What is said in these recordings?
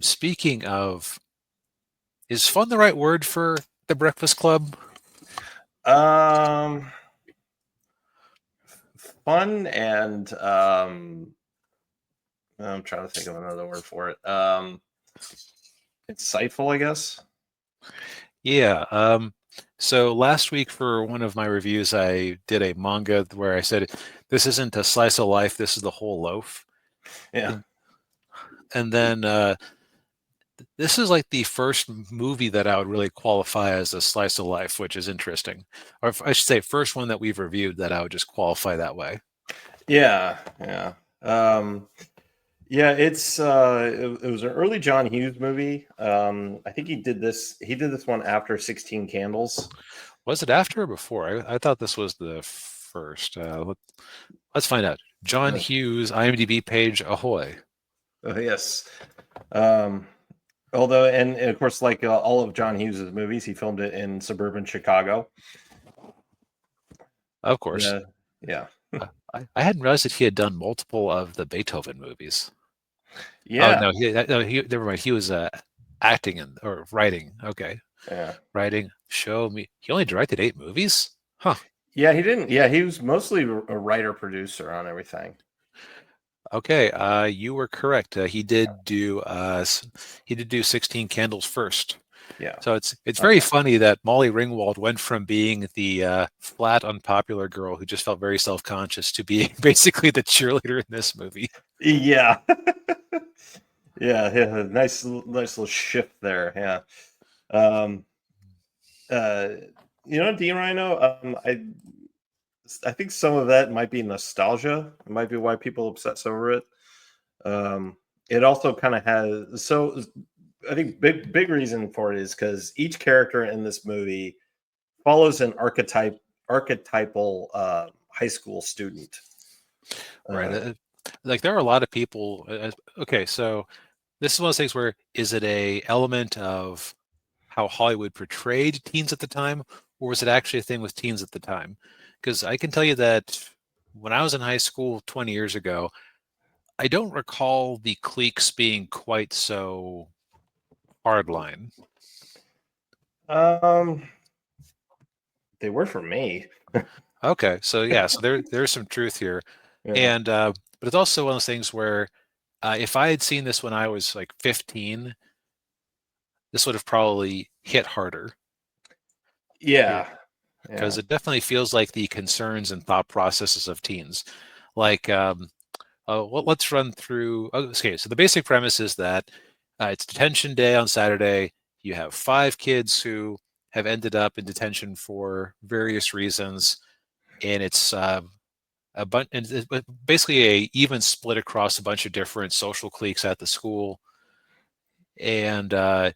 Speaking of, is fun the right word for the Breakfast Club? Um, Fun and I'm trying to think of another word for it. Insightful, I guess. Yeah. So last week for one of my reviews, I did a manga where I said, "This isn't a slice of life. This is the whole loaf." Yeah. And, and then this is like the first movie that I would really qualify as a slice of life, which is interesting. Or I should say, first one that we've reviewed that I would just qualify that way. Yeah. Yeah. Yeah, it was an early John Hughes movie. I think he did this one after 16 Candles. Was it after or before? I thought this was the first. Let's find out. John Uh, Hughes, IMDb page, ahoy. yes. Um Although, and of course, like all of John Hughes's movies, he filmed it in suburban Chicago. Of course. Yeah. Yeah. I hadn't realized that he had done multiple of the Beethoven movies. Oh Yeah. no, never mind. He was acting or writing. Okay, Yeah. writing. Show me. He only directed 8 movies? Huh. Yeah, he didn't. Yeah, he was mostly a writer producer on everything. Okay, you were correct. He did do 16 Candles first. Yeah. So it's very Okay. funny that Molly Ringwald went from being the flat, unpopular girl who just felt very self-conscious to being basically the cheerleader in this movie. Yeah. Yeah. Yeah. Nice little shift there. Yeah. Um. Uh. D Rhino. I think some of that might be nostalgia. It might be why people obsess over it. Um. It also kind of has so. I think big reason for it is because each character in this movie follows an archetypal high school student. Right. Uh, Like there are a lot of people. Okay, so this is one of those things where is it a element of how Hollywood portrayed teens at the time, or was it actually a thing with teens at the time? Because I can tell you that when I was in high school 20 years ago, I don't recall the cliques being quite so hardline. um, they were for me. Okay, so yeah, so there's some truth here, Yeah, and but it's also one of those things where if I had seen this when I was like 15, this would have probably hit harder. yeah, Because yeah, it definitely feels like the concerns and thought processes of teens. Like, let's run through. Okay, so the basic premise is that it's detention day on Saturday. You have 5 kids who have ended up in detention for various reasons, and it's a bunch, and it's basically a even split across a bunch of different social cliques at the school, and uh,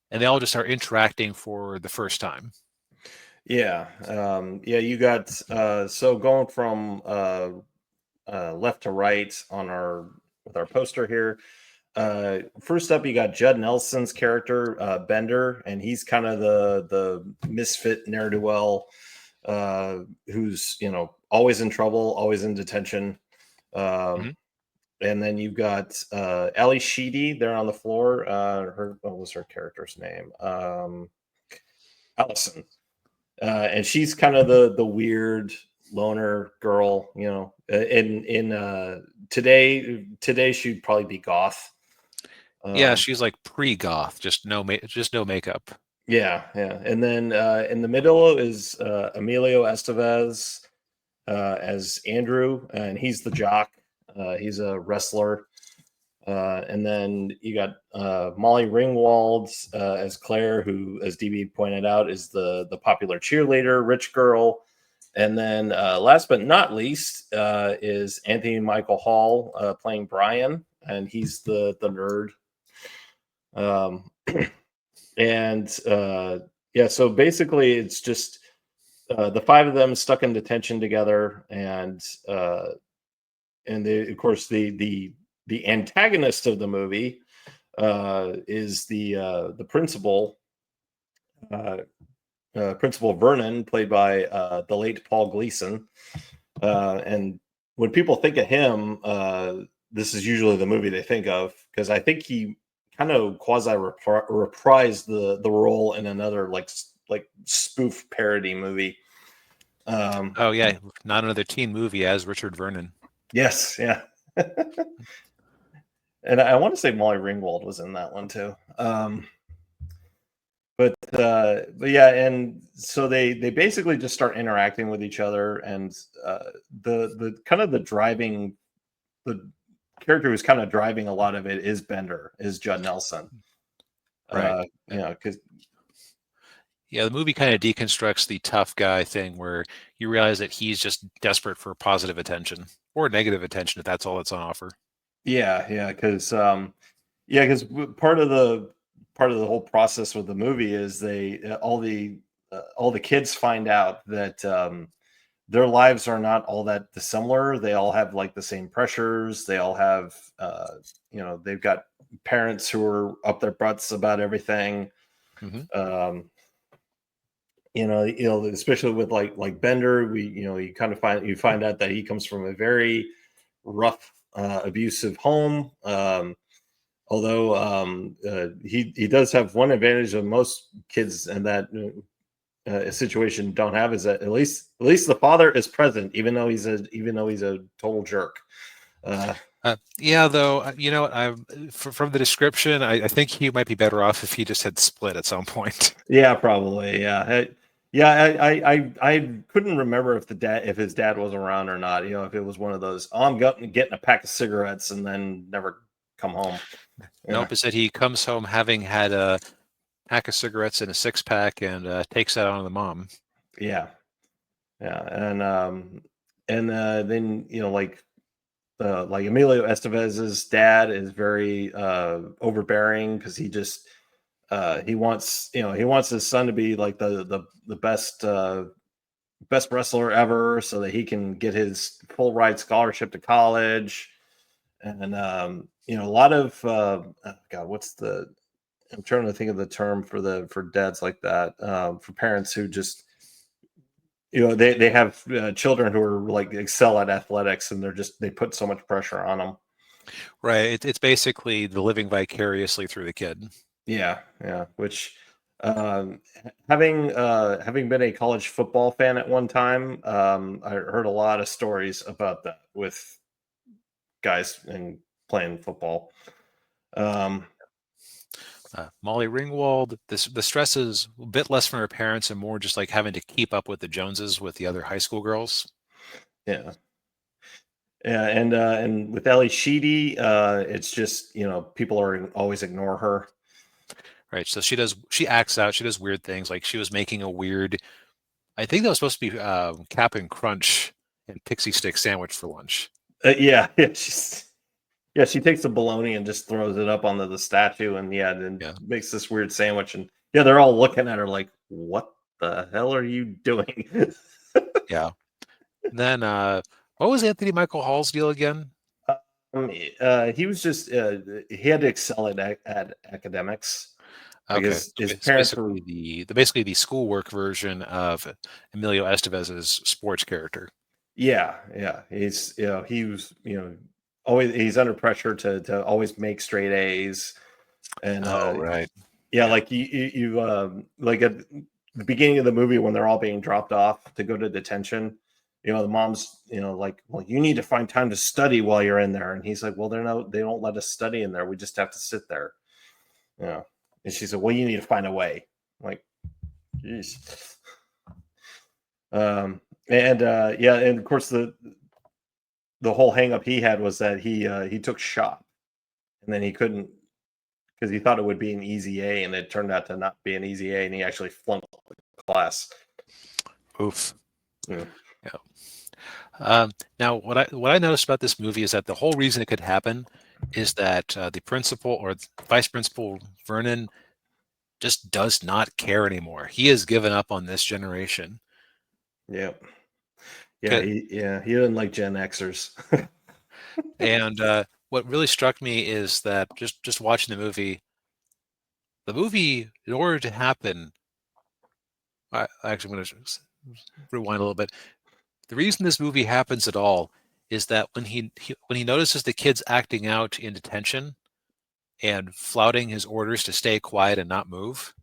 and they all just are interacting for the first time. yeah. Yeah, you got so going from left to right on our with our poster here. First up, you got Judd Nelson's character Bender, and he's kind of the misfit ne'er do well, who's always in trouble, always in detention. Um, Mhm. and then you've got Ali Sheedy there on the floor. Her What was her character's name? Allison, and she's kind of the weird loner girl. In today she'd probably be goth. Yeah, Um, she's like pre-goth, just no makeup. yeah, yeah. And then in the middle is Emilio Estevez as Andrew, and he's the jock. He's a wrestler. And then you got Molly Ringwald as Claire, who, as DB pointed out, is the popular cheerleader, rich girl. And then last but not least is Anthony Michael Hall playing Brian, and he's the nerd. Um, and yeah, so basically, it's just the five of them stuck in detention together, and of course the antagonist of the movie is the principal, uh, Principal Vernon, played by the late Paul Gleason. And when people think of him, this is usually the movie they think of because I think he kind of quasi reprised the role in another like spoof parody movie. Oh yeah, not another teen movie as Richard Vernon. Yes, yeah. And I want to say Molly Ringwald was in that one too. But yeah, and so they basically just start interacting with each other, and the kind of the character who's kind of driving a lot of it is Bender, is Judd Nelson. Right. You know, because Yeah, the movie kind of deconstructs the tough guy thing where you realize that he's just desperate for positive attention or negative attention if that's all that's on offer. because part of the whole process with the movie is they all the kids find out that their lives are not all that dissimilar. They all have like the same pressures. They all have they've got parents who are up their butts about everything. Hmm. Um, especially with like Bender, you find out that he comes from a very rough, abusive home. Although he does have one advantage that most kids in that situation don't have, is that at least the father is present, even though he's a total jerk. Yeah, though, from the description, I think he might be better off if he just had split at some point. Yeah, probably. Yeah. I couldn't remember if his dad was around or not. If it was one of those, I'm getting a pack of cigarettes and then never come home. Yeah. Nope, it said he comes home having had a pack of cigarettes and a six pack and takes that on the mom. Yeah. Yeah. And then like Emilio Estevez's dad is very overbearing, because he wants his son to be like the best wrestler ever, so that he can get his full ride scholarship to college. And a lot of God, I'm trying to think of the term for dads like that, for parents who just they have children who are like excel at athletics, and they put so much pressure on them. Right. It's basically the living vicariously through the kid. Yeah, yeah. Which, having been a college football fan at one time, I heard a lot of stories about that with guys and playing football. Um, Molly Ringwald, the stress is a bit less from her parents and more just like having to keep up with the Joneses with the other high school girls. yeah, yeah, and with Ellie Sheedy, it's just people are always ignore her. Right. So she acts out, she does weird things. Like she was making a weird, I think that was supposed to be Cap'n Crunch and Pixie Stick sandwich for lunch. Yeah, she takes the bologna and just throws it up onto the statue, and then Yeah. makes this weird sandwich, and they're all looking at her like, "What the hell are you doing?" Yeah. Then what was Anthony Michael Hall's deal again? He was just he had to excel at academics, Okay. because So his it's parents were. basically the schoolwork version of Emilio Estevez's sports character. Yeah, he was always, he's under pressure to always make straight A's. And Oh, right. yeah, Yeah. like like at the beginning of the movie, when they're all being dropped off to go to detention, the mom's like, well, you need to find time to study while you're in there, and he's like, well, they don't let us study in there, we just have to sit there. And she said, well, you need to find a way. I'm like, geez. And of course the whole hang up he had was that he took shop, and then he couldn't, because he thought it would be an easy A, and it turned out to not be an easy A, and he actually flunked the class. Oof. Yeah. Yeah. Now, what I noticed about this movie is that the whole reason it could happen is that the principal or vice principal Vernon just does not care anymore. He has given up on this generation. Yeah. Ca- He didn't like Gen Xers. And what really struck me is that just watching the movie, in order to happen, I'm going to rewind a little bit. The reason this movie happens at all is that when he notices the kids acting out in detention, and flouting his orders to stay quiet and not move.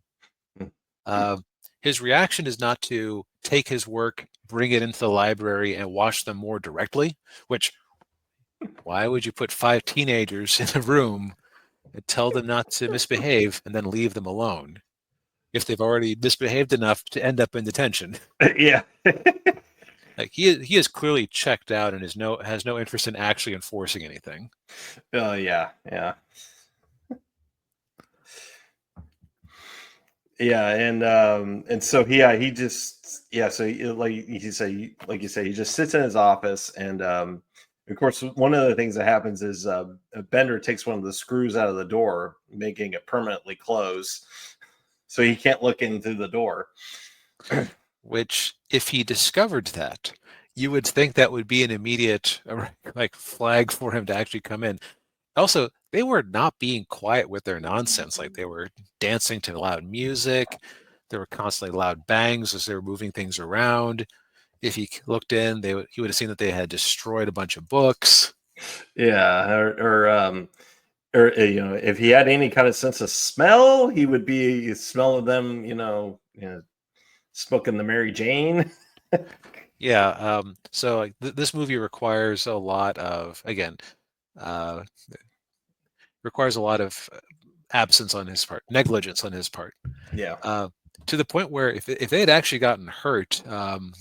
His reaction is not to take his work, bring it into the library, and watch them more directly, which, why would you put 5 teenagers in a room and tell them not to misbehave and then leave them alone if they've already misbehaved enough to end up in detention? Yeah. Like he is clearly checked out and has no interest in actually enforcing anything. Yeah. Yeah, and so he just so like you say, he just sits in his office, and of course one of the things that happens is Bender takes one of the screws out of the door, making it permanently close, so he can't look in through the door. Which, if he discovered that, you would think that would be an immediate like flag for him to actually come in. Also, they were not being quiet with their nonsense. Like, they were dancing to loud music. There were constantly loud bangs as they were moving things around. If he looked in, he would have seen that they had destroyed a bunch of books. Yeah, or if he had any kind of sense of smell, he would be smelling them, smoking the Mary Jane. Yeah. So like this movie requires a lot of, again, uh, requires a lot of absence on his part, negligence on his part. Yeah. To the point where if they had actually gotten hurt,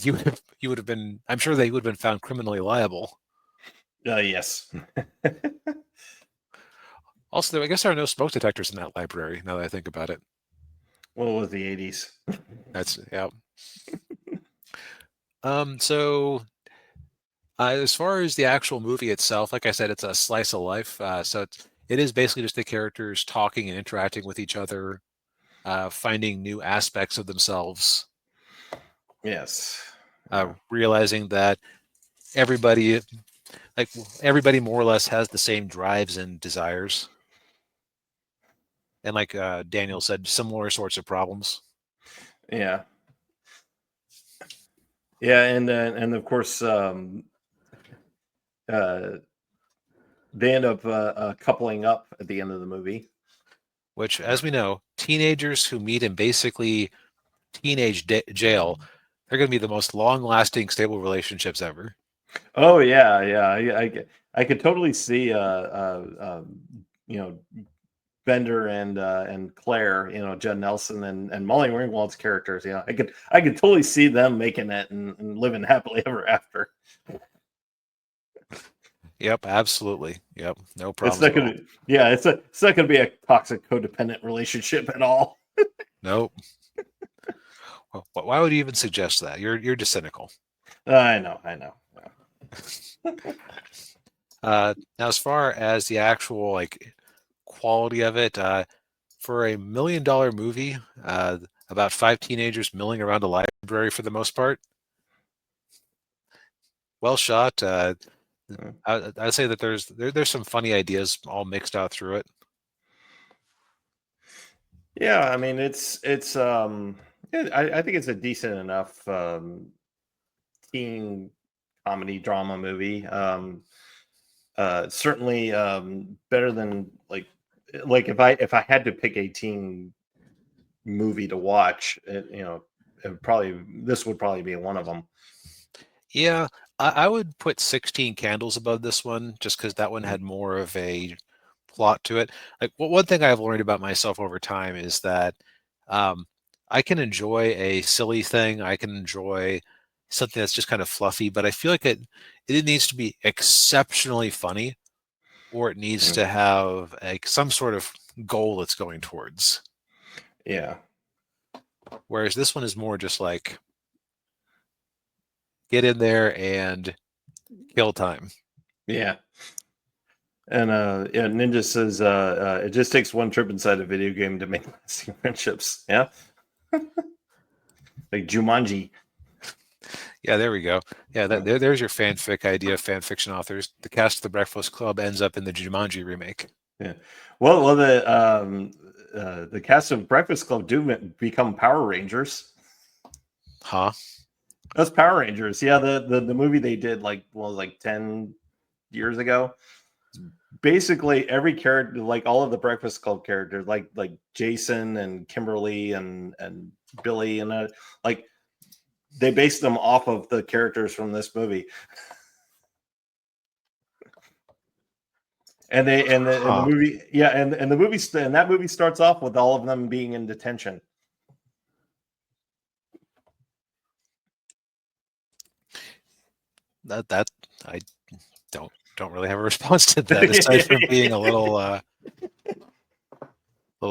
you would have been. I'm sure they would have been found criminally liable. Yes. Also, I guess there are no smoke detectors in that library. Now that I think about it, Well, it was the 80s. that's yeah. So as far as the actual movie itself, like I said, it's a slice of life. So it is basically just the characters talking and interacting with each other, finding new aspects of themselves, Yes. realizing that everybody, like everybody, more or less has the same drives and desires, and like Daniel said, similar sorts of problems. Yeah. Yeah, and of course, uh, they end up coupling up at the end of the movie. Which, as we know, teenagers who meet in basically teenage jail, they're going to be the most long-lasting, stable relationships ever. Oh yeah. I could totally see you know Bender and Claire, Judd Nelson and Molly Ringwald's characters. I could totally see them making it and living happily ever after. Yep, absolutely. Yep, no It's problems not at all. gonna, yeah, it's not gonna be a toxic codependent relationship at all. Nope. Why would you even suggest that? You're just cynical. I know. Now, as far as the actual like quality of it, for a $1 million movie, about 5 teenagers milling around a library for the most part, well shot. I'd say that there's some funny ideas all mixed out through it. Yeah, I mean I think it's a decent enough teen comedy drama movie. Certainly better than like if I had to pick a teen movie to watch, this would probably be one of them. Yeah, I would put 16 Candles above this one just because that one had more of a plot to it. Like, one thing I've learned about myself over time is that um, I can enjoy a silly thing. I can enjoy something that's just kind of fluffy, but I feel like it needs to be exceptionally funny, or it needs Mhm. to have like some sort of goal it's going towards. Yeah, Whereas this one is more just like get in there and kill time. yeah. And yeah, Ninja says it just takes one trip inside a video game to make lasting friendships. Yeah, like Jumanji. Yeah, there we go. Yeah, Yeah. there's your fanfic idea, fan fiction authors. The cast of The Breakfast Club ends up in the Jumanji remake. Yeah. Well, the cast of Breakfast Club do become Power Rangers. Huh? That's Power Rangers. Yeah, the movie they did like 10 years ago. basically every character, like all of the Breakfast Club characters, like Jason and Kimberly and Billy and like they based them off of the characters from this movie. And the movie, yeah, and the movie and that movie starts off with all of them being in detention. That I don't really have a response to that aside from being a little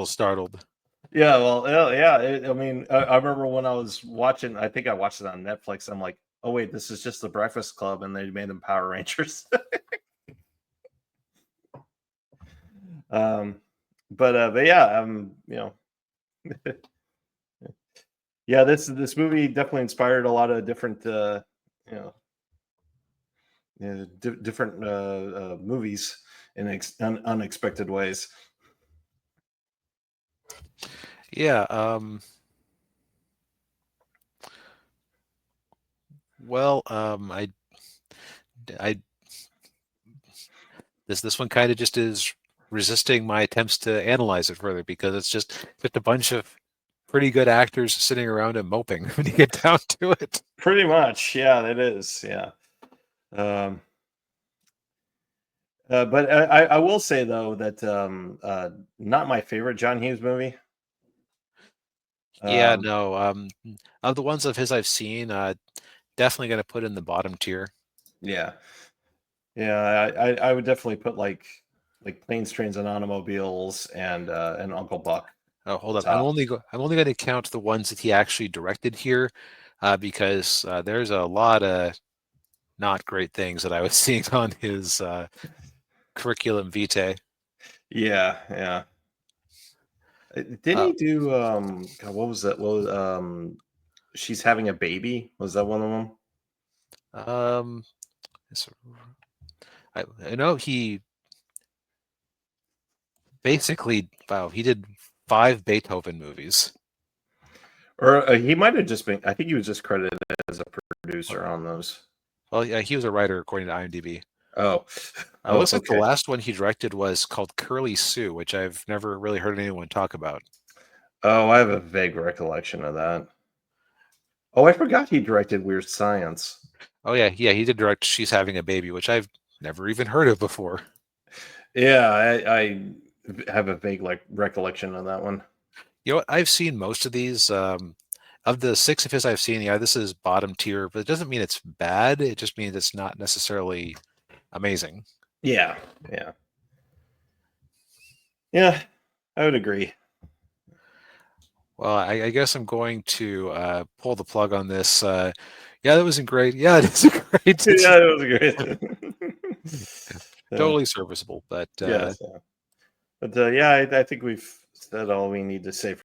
startled. Yeah, well, yeah. I mean, I remember when I was watching. I think I watched it on Netflix. I'm like, oh wait, this is just the Breakfast Club, and they made them Power Rangers. But yeah, yeah, this movie definitely inspired a lot of different, different movies in unexpected ways. Yeah. Well, I this one kind of just is resisting my attempts to analyze it further because it's just a bunch of pretty good actors sitting around and moping when you get down to it. Pretty much, yeah, it is. Yeah. But I will say though that not my favorite John Hughes movie. Yeah, no. Of the ones of his I've seen, definitely going to put in the bottom tier. Yeah, yeah, I would definitely put like Planes, Trains, and Automobiles and Uncle Buck. Oh, hold on. Top. I'm only going to count the ones that he actually directed here, because there's a lot of not great things that I was seeing on his curriculum vitae. Yeah, yeah. Didn't he do God, what was that? Well, She's Having a Baby. Was that one of them? Um, I know he basically, wow, he did 5 Beethoven movies. Or he might have just been. I think he was just credited as a producer on those. Well, yeah, he was a writer according to IMDb. Oh, It looks like the okay. last one he directed was called Curly Sue, which I've never really heard anyone talk about. Oh, I have a vague recollection of that. Oh, I forgot he directed Weird Science. Oh yeah, he did direct She's Having a Baby, which I've never even heard of before. Yeah, I have a vague recollection of that one. You know what? I've seen most of these. Of the 6 of his I've seen, yeah, this is bottom tier, but it doesn't mean it's bad. It just means it's not necessarily amazing. Yeah, yeah, yeah. I would agree. Well, I guess I'm going to pull the plug on this. Yeah, that wasn't great. Yeah, it isn't great. Yeah, it was great. Totally serviceable, but Yes, yeah. But yeah, I think we've said all we need to say